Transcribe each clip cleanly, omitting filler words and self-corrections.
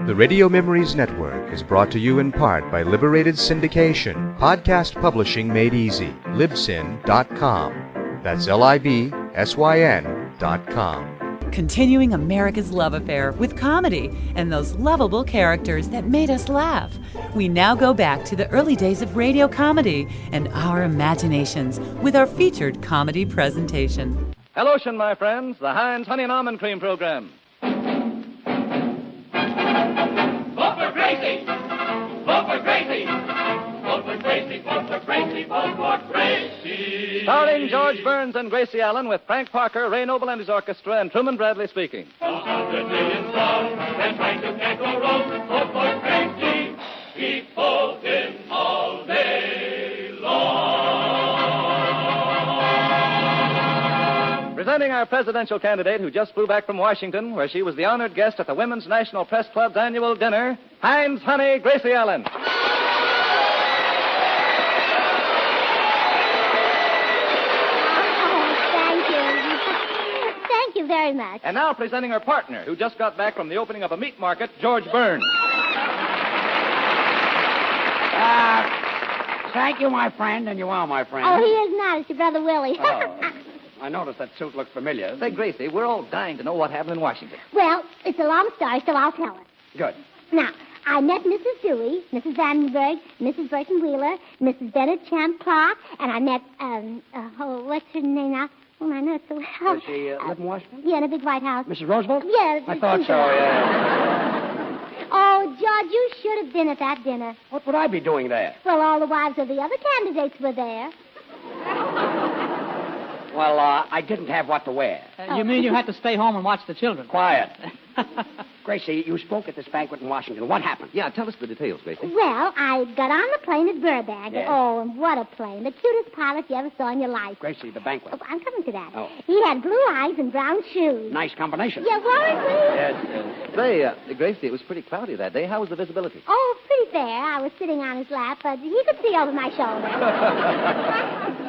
The Radio Memories Network is brought to you in part by Liberated Syndication, podcast publishing made easy, libsyn.com. That's libsyn.com. Continuing America's love affair with comedy and those lovable characters that made us laugh. We now go back to the early days of radio comedy and our imaginations with our featured comedy presentation. Hello, my friends, the Heinz Honey and Almond Cream Program. Vote for Gracie! Vote for Gracie! Vote for Gracie! Vote for Gracie! Vote for Gracie! Starring George Burns and Gracie Allen with Frank Parker, Ray Noble and his orchestra, and Truman Bradley speaking. 100 million strong, and Frank you can't go wrong. Vote for Gracie! Keep voting all day long. Presenting our presidential candidate who just flew back from Washington, where she was the honored guest at the Women's National Press Club's annual dinner, Heinz Honey, Gracie Allen. Thank you very much. And now presenting her partner, who just got back from the opening of a meat market, George Burns. Thank you, my friend, and you are my friend. Oh, he is not. It's your brother Willie. I noticed that suit looked familiar. Say, Gracie, we're all dying to know what happened in Washington. Well, it's a long story, so I'll tell it. Good. Now, I met Mrs. Dewey, Mrs. Vandenberg, Mrs. Burton Wheeler, Mrs. Bennett Champ Clark, and I met, what's her name now? Oh, I know it so well. Does she live in Washington? Yeah, in a big White House. Mrs. Roosevelt? Yeah. I thought so, yeah. Oh, George, you should have been at that dinner. What would I be doing there? Well, all the wives of the other candidates were there. Well, I didn't have what to wear. You mean you had to stay home and watch the children? Quiet. Gracie, you spoke at this banquet in Washington. What happened? Yeah, tell us the details, Gracie. Well, I got on the plane at Burbank. Yes. Oh, and what a plane. The cutest pilot you ever saw in your life. Gracie, the banquet. Oh, I'm coming to that. Oh. He had blue eyes and brown shoes. Nice combination. Yeah, weren't we? Yes. Say, Gracie, it was pretty cloudy that day. How was the visibility? Oh, pretty fair. I was sitting on his lap, but he could see over my shoulder.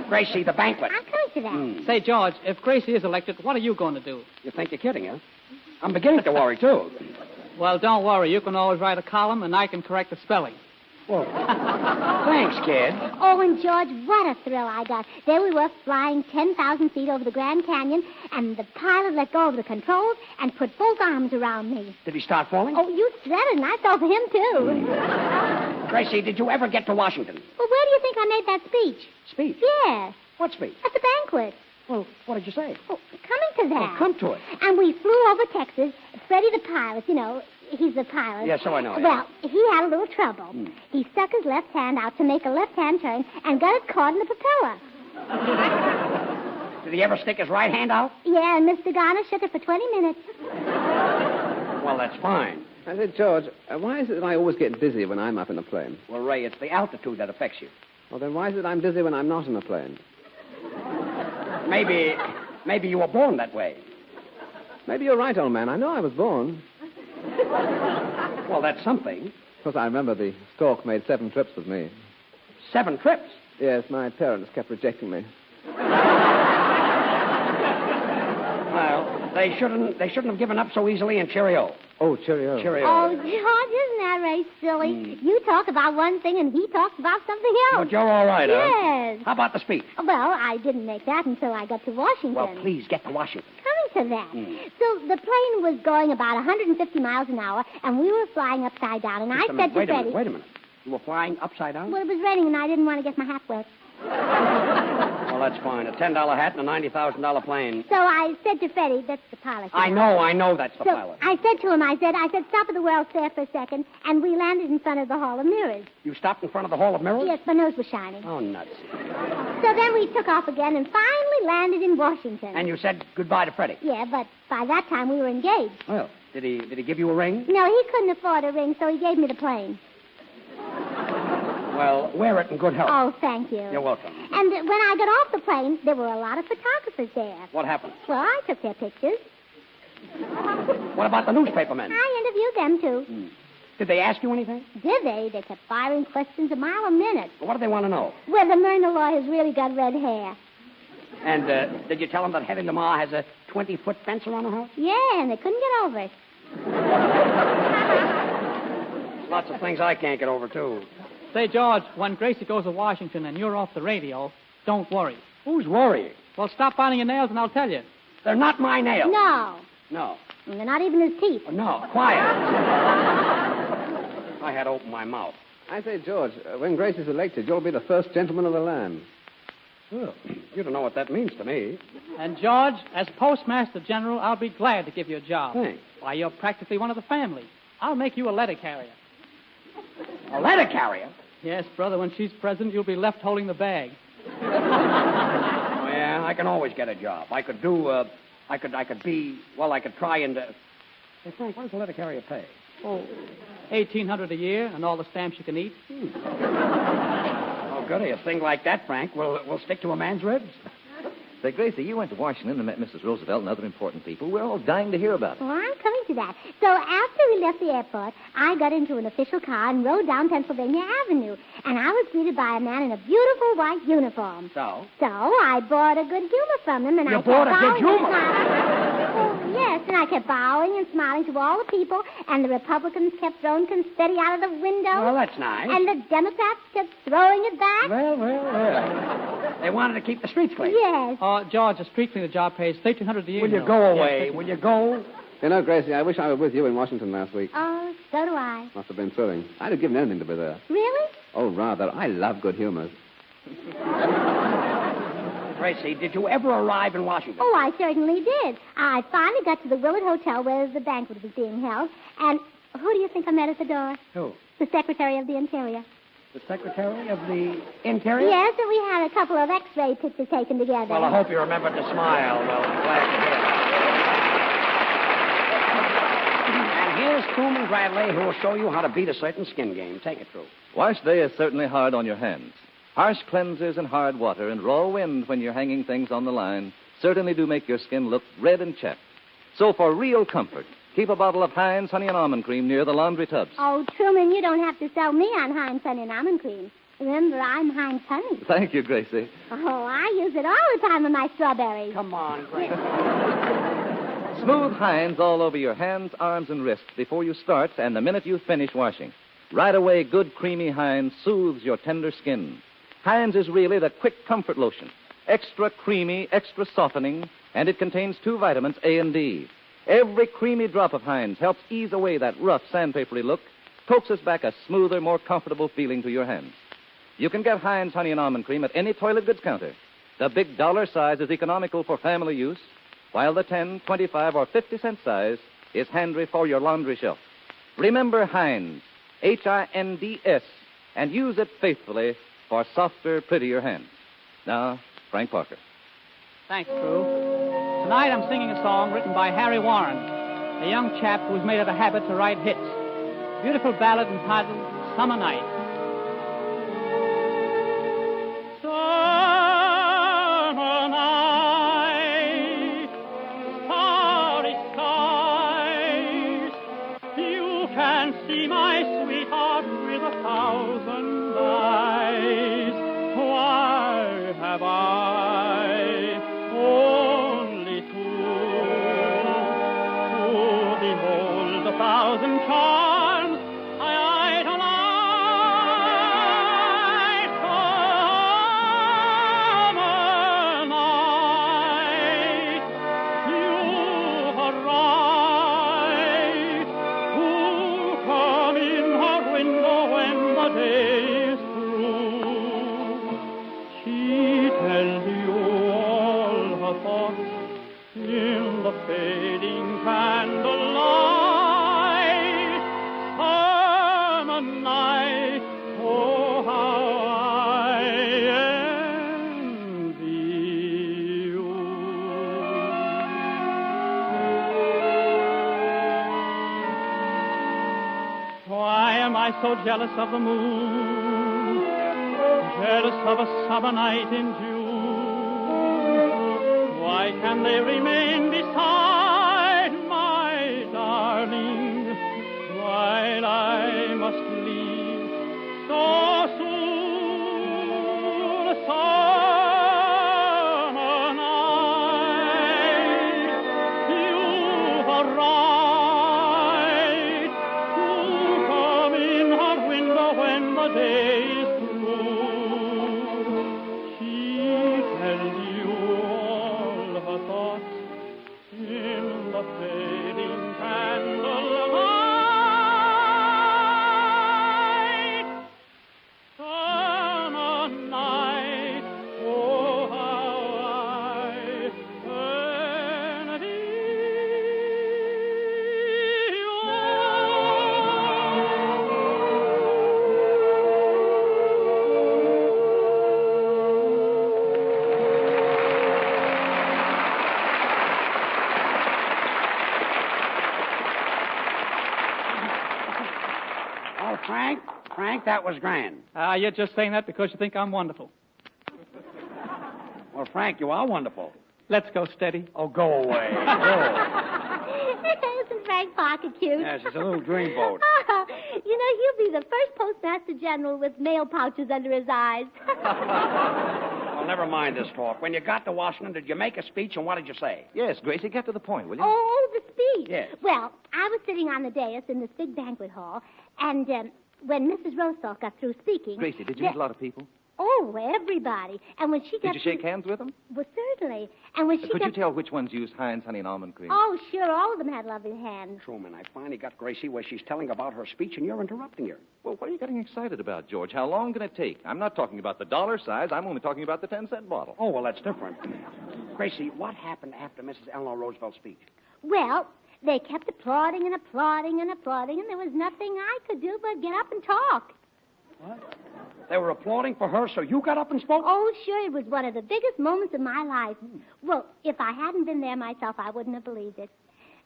Gracie, the banquet. I'm coming to that. Say, George, if Gracie is elected, what are you going to do? You think you're kidding, huh? I'm beginning to worry, too. Well, don't worry. You can always write a column, and I can correct the spelling. Well, thanks, kid. Oh, and George, what a thrill I got. There we were flying 10,000 feet over the Grand Canyon, and the pilot let go of the controls and put both arms around me. Did he start falling? Oh, you said it, and I fell for him, too. Gracie, did you ever get to Washington? Well, where do you think I made that speech? Speech? Yes, What speech? at the banquet. Well, what did you say? Oh, coming to that. Oh, come to it. And we flew over Texas. Freddie the pilot, you know, he's the pilot. Yes, so I know. Well, he had a little trouble. He stuck his left hand out to make a left-hand turn and got it caught in the propeller. Did he ever stick his right hand out? Yeah, and Mr. Garner shook it for 20 minutes. Well, that's fine. I said, George, why is it that I always get dizzy when I'm up in a plane? Well, Ray, it's the altitude that affects you. Well, then why is it I'm dizzy when I'm not in a plane? Maybe you were born that way. Maybe you're right, old man. I know I was born. Well, that's something. Of course, I remember the stork made 7 trips with me. 7 trips? Yes, my parents kept rejecting me. Well, they shouldn't have given up so easily, and cheerio. Oh, cheerio. Cheerio. Oh, George, isn't that Ray silly? You talk about one thing and he talks about something else. But you're all right, huh? Yes. How about the speech? Well, I didn't make that until I got to Washington. Well, please get to Washington. Coming to that. So the plane was going about 150 miles an hour, and we were flying upside down. And I said to Freddie... Wait a minute. You were flying upside down? Well, it was raining, and I didn't want to get my hat wet. Well, that's fine. A $10 hat and a $90,000 plane. So I said to Freddie, that's the pilot. I know that's the so pilot. I said to him, I said, stop at the World's Fair for a second, and we landed in front of the Hall of Mirrors. You stopped in front of the Hall of Mirrors? Yes, my nose was shining. Oh, nuts. So then we took off again and finally landed in Washington. And you said goodbye to Freddie? Yeah, but by that time we were engaged. Well, did he give you a ring? No, he couldn't afford a ring, so he gave me the plane. Well, wear it in good health. Oh, thank you. You're welcome. And when I got off the plane, there were a lot of photographers there. What happened? Well, I took their pictures. What about the newspapermen? I interviewed them, too. Did they ask you anything? Did they? They kept firing questions a mile a minute. What do they want to know? Whether Myrna Law has really got red hair. And did you tell them that Hetty Lamar has a 20-foot fence around the house? Yeah, and they couldn't get over it. lots of things I can't get over, too. Say, George, when Gracie goes to Washington and you're off the radio, don't worry. Who's worrying? Well, stop biting your nails and I'll tell you. They're not my nails. No. No. And they're not even his teeth. Oh, no, quiet. I had to open my mouth. I say, George, when Grace is elected, you'll be the first gentleman of the land. Well, you don't know what that means to me. And, George, as Postmaster General, I'll be glad to give you a job. Thanks. Why, you're practically one of the family. I'll make you a letter carrier. A letter carrier? Yes, brother, when she's president, you'll be left holding the bag. Oh, yeah, I can always get a job. I could I could try and... Hey, Frank, what does a letter carrier pay? Oh, $1,800 a year and all the stamps you can eat. Oh, goody, a thing like that, Frank, will stick to a man's ribs. Say, Gracie, you went to Washington and met Mrs. Roosevelt and other important people. We're all dying to hear about it. Well, I'm coming to that. So after we left the airport, I got into an official car and rode down Pennsylvania Avenue. And I was greeted by a man in a beautiful white uniform. So? So I bought a good humor from him, and You I bought kept a good bowing and humor? smiling. Oh, yes, and I kept bowing and smiling to all the people, and the Republicans kept throwing confetti out of the window. Well, that's nice. And the Democrats kept throwing it back. Well. They wanted to keep the streets clean. Yes. George, a street cleaner job pays $1,300 a year. Will you know. go away? Yes, Will you go? You know, Gracie, I wish I were with you in Washington last week. Oh, so do I. Must have been thrilling. I'd have given anything to be there. Really? Oh, rather. I love good humor. Gracie, did you ever arrive in Washington? Oh, I certainly did. I finally got to the Willard Hotel where the banquet was being held. And who do you think I met at the door? Who? The Secretary of the Interior. The Secretary of the Interior? Yes, and we had a couple of X-ray pictures taken together. Well, I hope you remembered to smile. Well, I'm glad to hear that. And here's Truman Bradley, who will show you how to beat a certain skin game. Take it, True. Wash day is certainly hard on your hands. Harsh cleansers and hard water and raw wind when you're hanging things on the line certainly do make your skin look red and chapped. So for real comfort, keep a bottle of Heinz Honey and Almond Cream near the laundry tubs. Oh, Truman, you don't have to sell me on Heinz Honey and Almond Cream. Remember, I'm Heinz Honey. Thank you, Gracie. Oh, I use it all the time on my strawberries. Come on, Gracie. Smooth Heinz all over your hands, arms, and wrists before you start and the minute you finish washing. Right away, good creamy Heinz soothes your tender skin. Heinz is really the quick comfort lotion. Extra creamy, extra softening, and it contains 2 vitamins, A and D. Every creamy drop of Heinz helps ease away that rough, sandpapery look, coaxes back a smoother, more comfortable feeling to your hands. You can get Heinz Honey and Almond Cream at any toilet goods counter. The big dollar size is economical for family use, while the 10, 25, or 50-cent size is handy for your laundry shelf. Remember Heinz, Hinds, and use it faithfully for softer, prettier hands. Now, Frank Parker. Thanks, True. Tonight I'm singing a song written by Harry Warren, a young chap who's made it a habit to write hits. Beautiful ballad entitled Summer Night. Summer night, starry skies, you can see my sweetheart with 1,000 eyes. Why have I only two to behold 1,000 charms I idolize? Summer night, you arrive. Who come in her window when the day is through? She tells you all her thoughts in the fading candlelight. Summer night, oh, how I envy you. Why am I so jealous of the moon? Jealous of a summer night in June. Why can they remain beside my darling while I must leave so soon? Summer night, you are right to come in her the day is through. She tells you all her thoughts in the fading candlelight. Summer night, oh, how I envy Oh, Frank, that was grand. You're just saying that because you think I'm wonderful. Well, Frank, you are wonderful. Let's go steady. Oh, go away. Go. Isn't Frank Parker cute? Yes, it's a little dreamboat. You know, he'll be the first Postmaster General with mail pouches under his eyes. Well, never mind this talk. When you got to Washington, did you make a speech, and what did you say? Yes, Gracie, get to the point, will you? Oh, the speech. Yes. Well, I was sitting on the dais in this big banquet hall, and when Mrs. Rosal got through speaking... Gracie, did you meet a lot of people? Oh, everybody. And when she got... Did you shake hands with them? Well, certainly. And when she Could got... you tell which ones used Heinz honey and almond cream? Oh, sure. All of them had lovely hands. Truman, I finally got Gracie where she's telling about her speech, and you're interrupting her. Well, what are you getting excited about, George? How long can it take? I'm not talking about the dollar size. I'm only talking about the 10-cent bottle. Oh, well, that's different. Gracie, what happened after Mrs. Eleanor Roosevelt's speech? Well, they kept applauding and applauding and applauding, and there was nothing I could do but get up and talk. What? They were applauding for her, so you got up and spoke? Oh, sure. It was one of the biggest moments of my life. Well, if I hadn't been there myself, I wouldn't have believed it.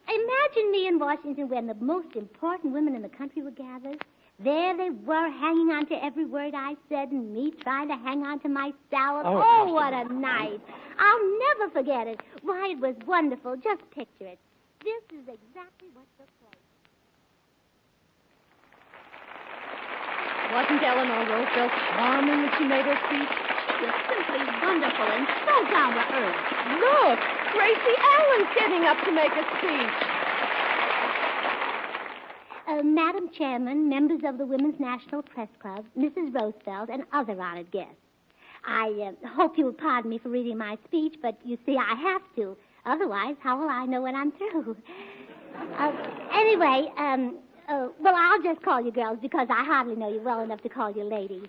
Imagine me in Washington when the most important women in the country were gathered. There they were, hanging on to every word I said, and me trying to hang on to my salad. Oh, what a night. I'll never forget it. Why, it was wonderful. Just picture it. This is exactly what took place. Wasn't Eleanor Roosevelt charming when she made her speech? She was simply wonderful and so down to earth. Look, Gracie Allen's getting up to make a speech. Madam Chairman, members of the Women's National Press Club, Mrs. Roosevelt, and other honored guests. I hope you'll pardon me for reading my speech, but you see, I have to. Otherwise, how will I know when I'm through? Anyway, well, I'll just call you girls because I hardly know you well enough to call you ladies.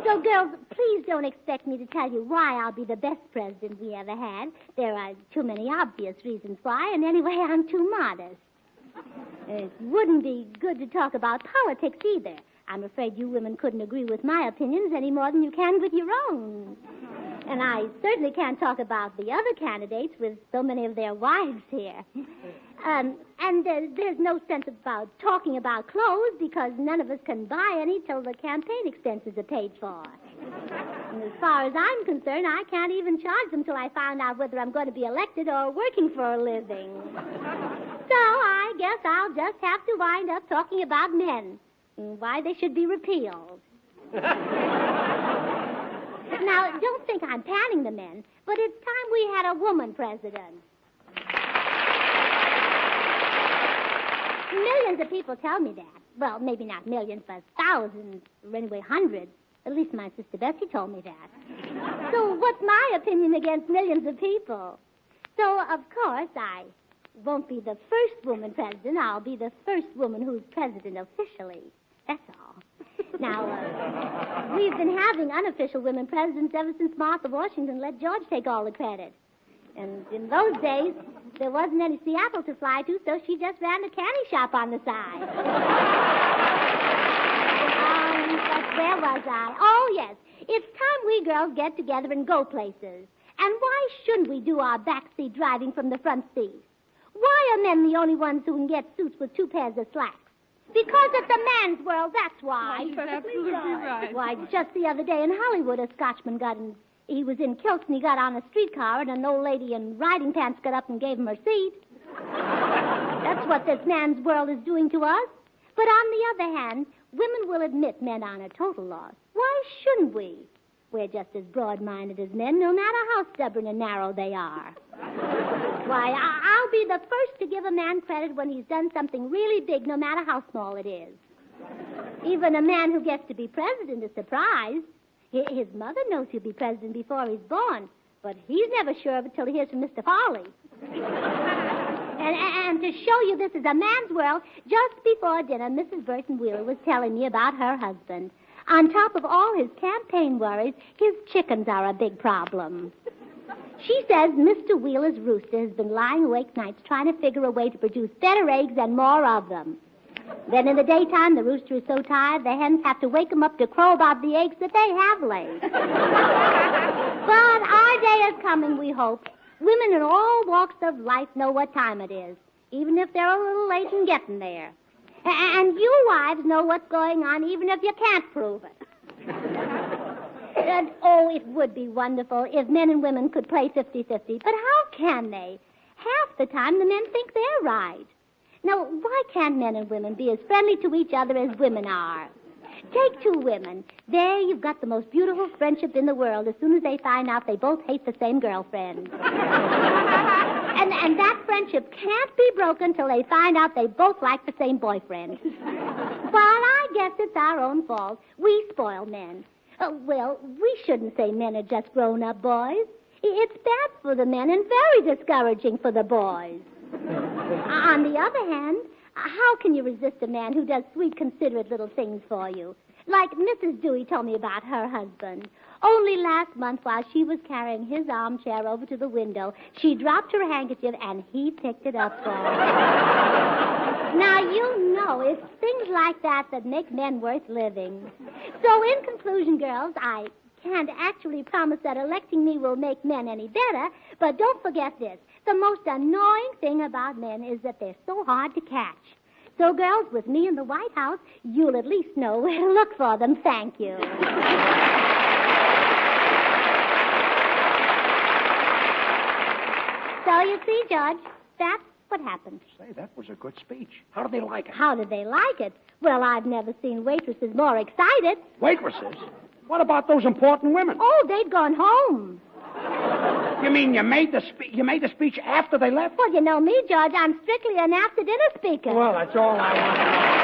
So, girls, please don't expect me to tell you why I'll be the best president we ever had. There are too many obvious reasons why, and anyway, I'm too modest. It wouldn't be good to talk about politics either. I'm afraid you women couldn't agree with my opinions any more than you can with your own. And I certainly can't talk about the other candidates with so many of their wives here. And there's no sense about talking about clothes because none of us can buy any till the campaign expenses are paid for. And as far as I'm concerned, I can't even charge them till I find out whether I'm going to be elected or working for a living. So I guess I'll just have to wind up talking about men and why they should be repealed. Now, don't think I'm panning the men, but it's time we had a woman president. Millions of people tell me that. Well, maybe not millions, but thousands, or anyway, hundreds. At least my sister Bessie told me that. So what's my opinion against millions of people? So, of course, I won't be the first woman president. I'll be the first woman who's president officially. That's all. Now, we've been having unofficial women presidents ever since Martha Washington let George take all the credit. And in those days, there wasn't any Seattle to fly to, so she just ran a candy shop on the side. But where was I? Oh, yes. It's time we girls get together and go places. And why shouldn't we do our backseat driving from the front seat? Why are men the only ones who can get suits with 2 pairs of slacks? Because it's a man's world, that's why. She's absolutely right. Why, just the other day in Hollywood, a Scotchman he was in kilts and he got on a streetcar and an old lady in riding pants got up and gave him her seat. That's what this man's world is doing to us. But on the other hand, women will admit men aren't a total loss. Why shouldn't we? We're just as broad-minded as men, no matter how stubborn and narrow they are. Why, I'll be the first to give a man credit when he's done something really big, no matter how small it is. Even a man who gets to be president is surprised. His mother knows he'll be president before he's born, but he's never sure of it till he hears from Mr. Farley. And to show you this is a man's world, just before dinner, Mrs. Burton Wheeler was telling me about her husband. On top of all his campaign worries, his chickens are a big problem. She says Mr. Wheeler's rooster has been lying awake nights trying to figure a way to produce better eggs and more of them. Then in the daytime, the rooster is so tired, the hens have to wake him up to crow about the eggs that they have laid. But our day is coming, we hope. Women in all walks of life know what time it is, even if they're a little late in getting there. And you wives know what's going on, even if you can't prove it. And, oh, it would be wonderful if men and women could play 50-50. But how can they? Half the time, the men think they're right. Now, why can't men and women be as friendly to each other as women are? Take two women. There you've got the most beautiful friendship in the world as soon as they find out they both hate the same girlfriend. And that friendship can't be broken till they find out they both like the same boyfriend. But I guess it's our own fault. We spoil men. Well, we shouldn't say men are just grown-up boys. It's bad for the men and very discouraging for the boys. On the other hand, how can you resist a man who does sweet, considerate little things for you? Like Mrs. Dewey told me about her husband. Only last month, while she was carrying his armchair over to the window, she dropped her handkerchief, and he picked it up for her. Now, you know, it's things like that that make men worth living. So, in conclusion, girls, I can't actually promise that electing me will make men any better, but don't forget this. The most annoying thing about men is that they're so hard to catch. So, girls, with me in the White House, you'll at least know where to look for them. Thank you. So, you see, George, that's what happened. Say, that was a good speech. How did they like it? How did they like it? Well, I've never seen waitresses more excited. Waitresses? What about those important women? Oh, they'd gone home. You mean you made the speech after they left? Well, you know me, George. I'm strictly an after-dinner speaker. Well, that's all I want to know.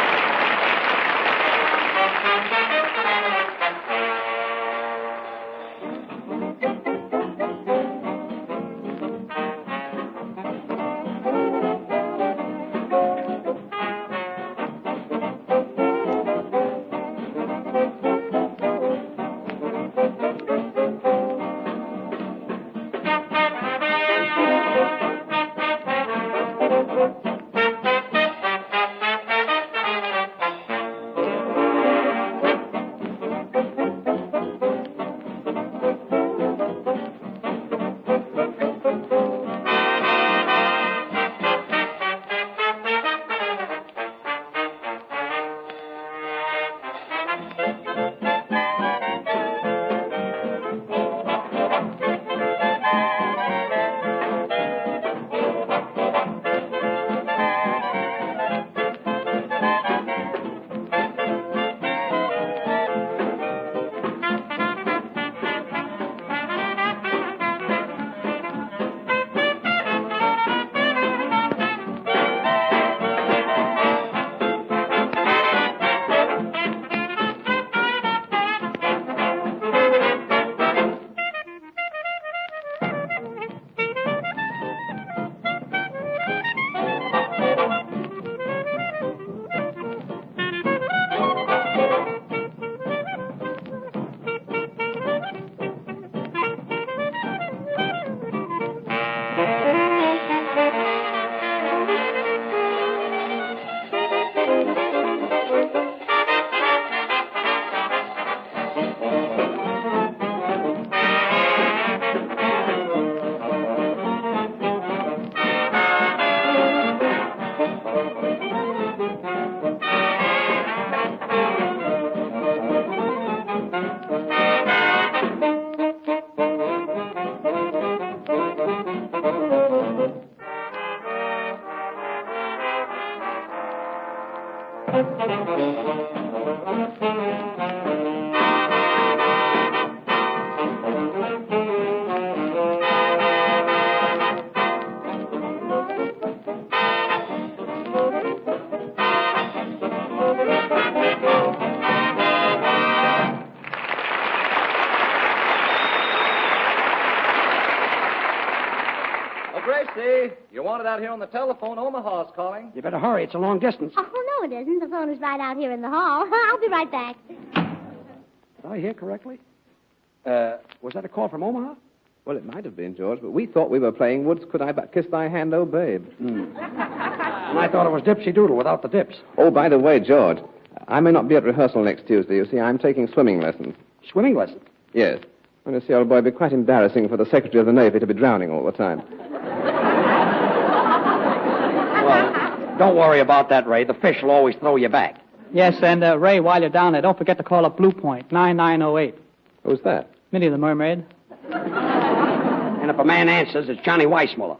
You're wanted out here on the telephone. Omaha's calling. You better hurry. It's a long distance. Oh, no, it isn't. The phone is right out here in the hall. I'll be right back. Did I hear correctly? Was that a call from Omaha? Well, it might have been, George, but we thought we were playing Woods Could I But Kiss Thy Hand, Oh Babe. And I thought it was Dipsy Doodle without the dips. Oh, by the way, George, I may not be at rehearsal next Tuesday. You see, I'm taking swimming lessons. Swimming lessons? Yes. Well, you see, old boy, it'd be quite embarrassing for the Secretary of the Navy to be drowning all the time. Well, don't worry about that, Ray. The fish will always throw you back. Yes, and Ray, while you're down there, don't forget to call up Blue Point, 9908. Who's that? Minnie the Mermaid. And if a man answers, it's Johnny Weissmuller.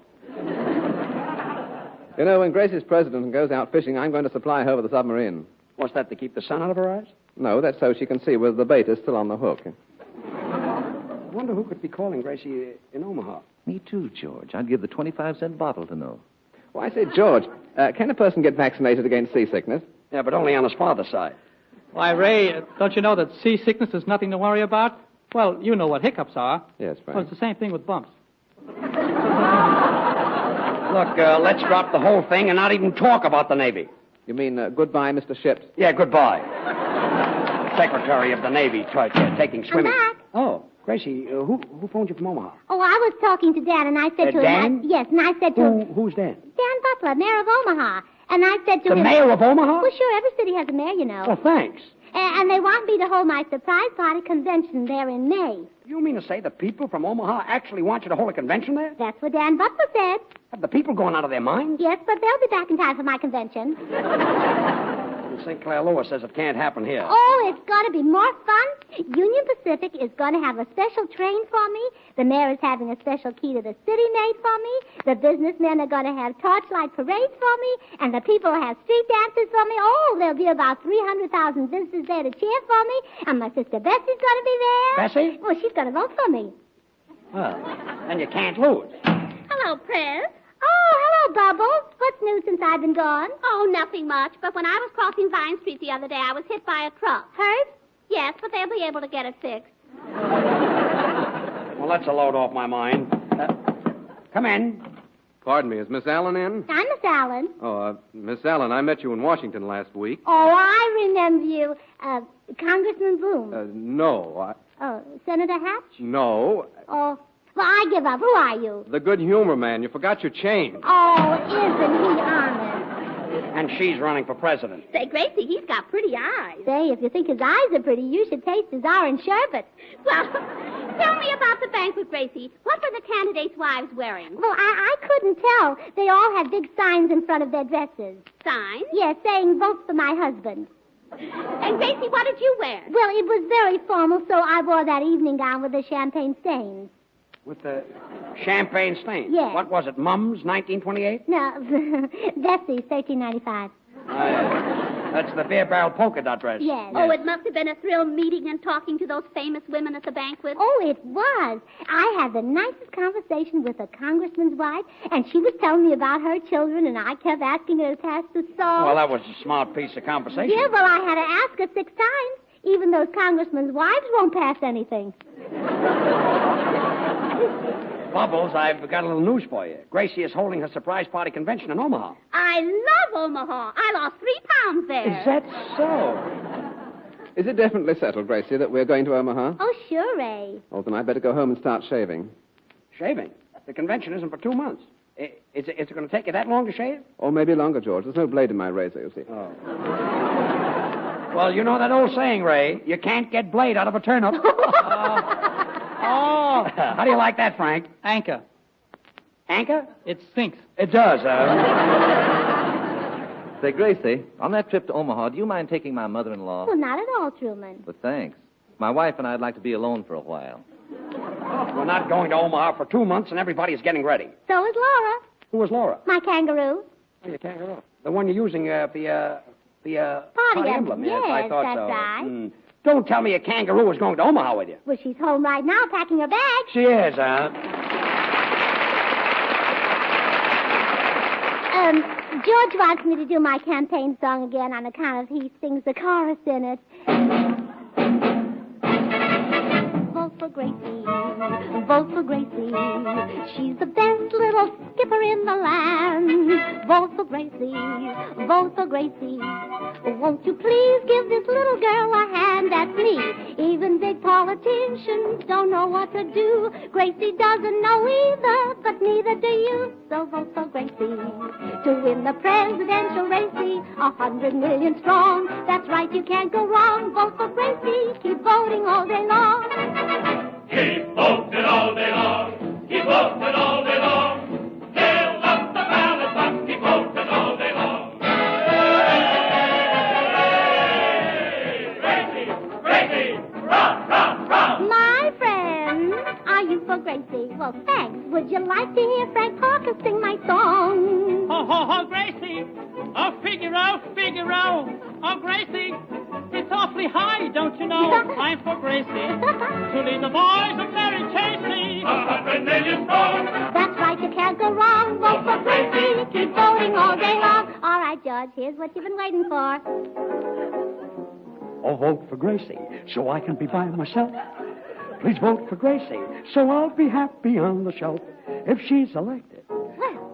You know, when Gracie's president goes out fishing, I'm going to supply her with a submarine. What's that, to keep the sun out of her eyes? No, that's so she can see whether the bait is still on the hook. I wonder who could be calling Gracie in Omaha. Me too, George. I'd give the 25-cent bottle to know. Well, I say, George, can a person get vaccinated against seasickness? Yeah, but only on his father's side. Why, Ray, don't you know that seasickness is nothing to worry about? Well, you know what hiccups are. Yes, Frank. Well, it's the same thing with bumps. Look, let's drop the whole thing and not even talk about the Navy. You mean goodbye, Mr. Ships? Yeah, goodbye. Secretary of the Navy taking swimming. I'm back. Oh, Gracie, who phoned you from Omaha? Oh, I was talking to Dan, and I said to him... Dan? Yes, and I said to him... Who's Dan? Dan Butler, mayor of Omaha. And I said to The him... mayor of Omaha? Well, sure, every city has a mayor, you know. Oh, thanks. And they want me to hold my surprise party convention there in May. You mean to say the people from Omaha actually want you to hold a convention there? That's what Dan Butler said. Have the people going out of their minds? Yes, but they'll be back in time for my convention. And St. Clair Lewis says it can't happen here. Oh, it's going to be more fun. Union Pacific is going to have a special train for me. The mayor is having a special key to the city made for me. The businessmen are going to have torchlight parades for me. And the people will have street dances for me. Oh, there'll be about 300,000 visitors there to cheer for me. And my sister Bessie's going to be there. Bessie? Well, she's going to vote for me. Well, then you can't lose. Hello, Pres. Oh, hello, Bubbles. What's new since I've been gone? Oh, nothing much. But when I was crossing Vine Street the other day, I was hit by a truck. Hurt? Yes, but they'll be able to get it fixed. Well, that's a load off my mind. Come in. Pardon me, is Miss Allen in? I'm Miss Allen. Oh, Miss Allen, I met you in Washington last week. Oh, I remember you. Congressman Bloom. No, Oh, Senator Hatch? no. Oh, well, I give up. Who are you? The good humor man. You forgot your change. Oh, isn't he honest? And she's running for president. Say, Gracie, he's got pretty eyes. Say, if you think his eyes are pretty, you should taste his orange sherbet. Well, tell me about the banquet, Gracie. What were the candidates' wives wearing? Well, I couldn't tell. They all had big signs in front of their dresses. Signs? Yes, saying, vote for my husband. And, Gracie, what did you wear? Well, it was very formal, so I wore that evening gown with the champagne stains. With the champagne stain? Yes. What was it, Mum's, 1928? No, Bessie's, 1395. That's the beer barrel polka dot dress. Yes. Oh, it must have been a thrill meeting and talking to those famous women at the banquet. Oh, it was. I had the nicest conversation with a congressman's wife, and she was telling me about her children, and I kept asking her to pass the salt. Well, that was a smart piece of conversation. Yeah, well, I had to ask her 6 times. Even those congressmen's wives won't pass anything. Bubbles, I've got a little news for you. Gracie is holding her surprise party convention in Omaha. I love Omaha. I lost 3 pounds there. Is that so? Is it definitely settled, Gracie, that we're going to Omaha? Oh, sure, Ray. Oh, then I'd better go home and start shaving. Shaving? The convention isn't for 2 months. Is it going to take you that long to shave? Or maybe longer, George. There's no blade in my razor, you see. Oh. Well, you know that old saying, Ray. You can't get blade out of a turnip. Oh, how do you like that, Frank? Anchor. Anchor? It sinks. It does. Say, Gracie, on that trip to Omaha, do you mind taking my mother-in-law? Well, not at all, Truman. But thanks. My wife and I'd like to be alone for a while. We're not going to Omaha for 2 months, and everybody's getting ready. So is Laura. Who is Laura? My kangaroo. Oh, your kangaroo. The one you're using, the Party emblem. Yes, I thought that's so. right. Don't tell me a kangaroo is going to Omaha with you. Well, she's home right now packing her bag. She is, George wants me to do my campaign song again on account of he sings the chorus in it. vote for Gracie. Vote for Gracie. She's the best little skipper in the land. Vote for Gracie. Vote for Gracie. Won't you please give this little girl a hand? That's me. Even big politicians don't know what to do. Gracie doesn't know either, but neither do you. So vote for Gracie to win the presidential race. 100 million strong. That's right, you can't go wrong. Vote for Gracie. Keep voting all day long. Keep voting all day long. Keep voting all day long. Fill up the ballot box. Keep voting all day long. Hey, Gracie, Gracie, run, run, run. My friend, are you for Gracie? Well, thanks. Would you like to hear Frank Parker sing my song? Ho, ho, ho, Gracie. Oh, Figaro, Figaro. Oh, Gracie. It's awfully high, don't you know? I'm for Gracie. To lead the boys of Mary Chasey. 100 million strong. That's right, you can't go wrong. Vote for Gracie. Keep voting all day long. All right, George, here's what you've been waiting for. Oh, vote for Gracie, so I can be by myself. Please vote for Gracie, so I'll be happy on the shelf. If she's elected,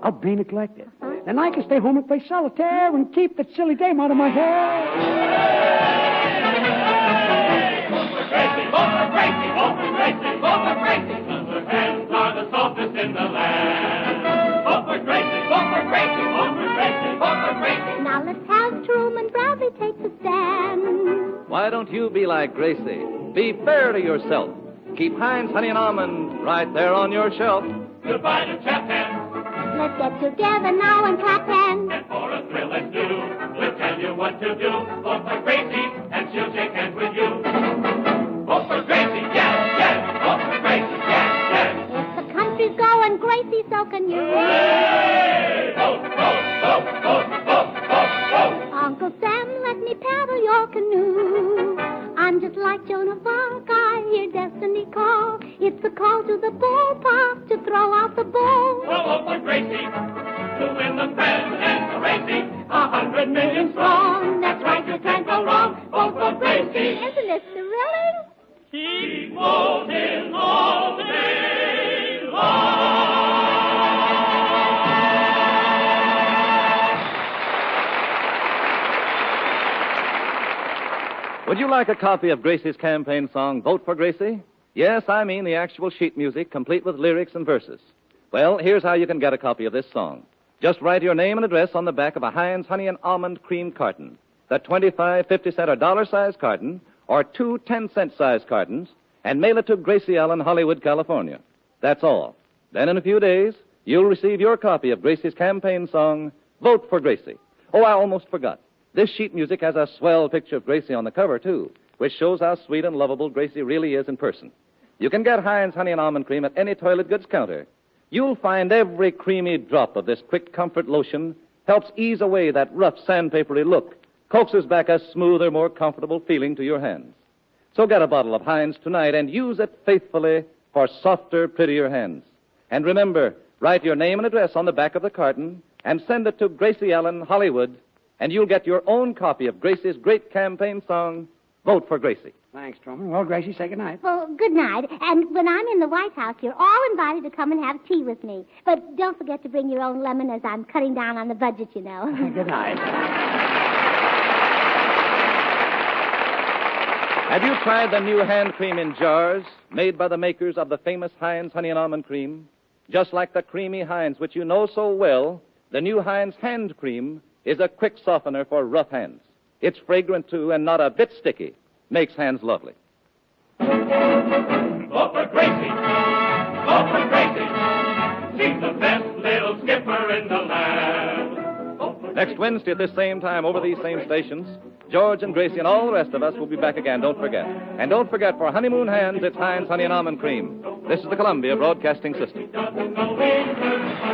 I'll be neglected. Then I can stay home and play solitaire and keep that silly dame out of my hair. Vote for Gracie, vote for Gracie, vote for Gracie, vote for Gracie. 'Cause her hands are the softest in the land. Vote for Gracie, vote for Gracie, vote for Gracie, vote for Gracie. Now let's have Truman Bradley take the stand. Why don't you be like Gracie? Be fair to yourself. Keep Heinz Honey and Almond right there on your shelf. Goodbye to chap hands. Let's get together now and clap hands. And for a thrill let's do. We'll tell you what to do. Vote for Gracie, and she'll shake hands with you. Vote for Gracie, yes, yes. Vote for Gracie, yes, yes. If the country's going Gracie, so can you. Hey! Vote, vote, vote, vote, vote, vote, vote. Uncle Sam, let me paddle your canoe. I'm just like Joan of Arc, I hear destiny call. It's a call to the ballpark to throw out the ball. Well, vote for Gracie to win the presidential race. 100 million strong. That's right, you can't go wrong. Vote for Gracie. Isn't it thrilling? Keep voting all day long. Would you like a copy of Gracie's campaign song, Vote for Gracie? Yes, I mean the actual sheet music, complete with lyrics and verses. Well, here's how you can get a copy of this song. Just write your name and address on the back of a Heinz Honey and Almond Cream carton. The 25, 50-cent, or dollar-size carton, or 2 10-cent size cartons, and mail it to Gracie Allen, Hollywood, California. That's all. Then in a few days, you'll receive your copy of Gracie's campaign song, Vote for Gracie. Oh, I almost forgot. This sheet music has a swell picture of Gracie on the cover, too, which shows how sweet and lovable Gracie really is in person. You can get Heinz Honey and Almond Cream at any toilet goods counter. You'll find every creamy drop of this quick comfort lotion helps ease away that rough sandpapery look, coaxes back a smoother, more comfortable feeling to your hands. So get a bottle of Heinz tonight and use it faithfully for softer, prettier hands. And remember, write your name and address on the back of the carton and send it to Gracie Allen, Hollywood, and you'll get your own copy of Gracie's great campaign song, Vote for Gracie. Thanks, Truman. Well, Gracie, say goodnight. Well, good night. And when I'm in the White House, you're all invited to come and have tea with me. But don't forget to bring your own lemon as I'm cutting down on the budget, you know. Good night. Have you tried the new hand cream in jars made by the makers of the famous Heinz Honey and Almond Cream? Just like the creamy Heinz, which you know so well, the new Heinz Hand Cream is a quick softener for rough hands. It's fragrant, too, and not a bit sticky. Makes hands lovely. Vote for Gracie. Vote for Gracie. She's the best little skipper in the land. Next Wednesday at this same time over these same stations, George and Gracie and all the rest of us will be back again, don't forget. And don't forget, for honeymoon hands, it's Heinz Honey and Almond Cream. This is the Columbia Broadcasting System. Doesn't know England.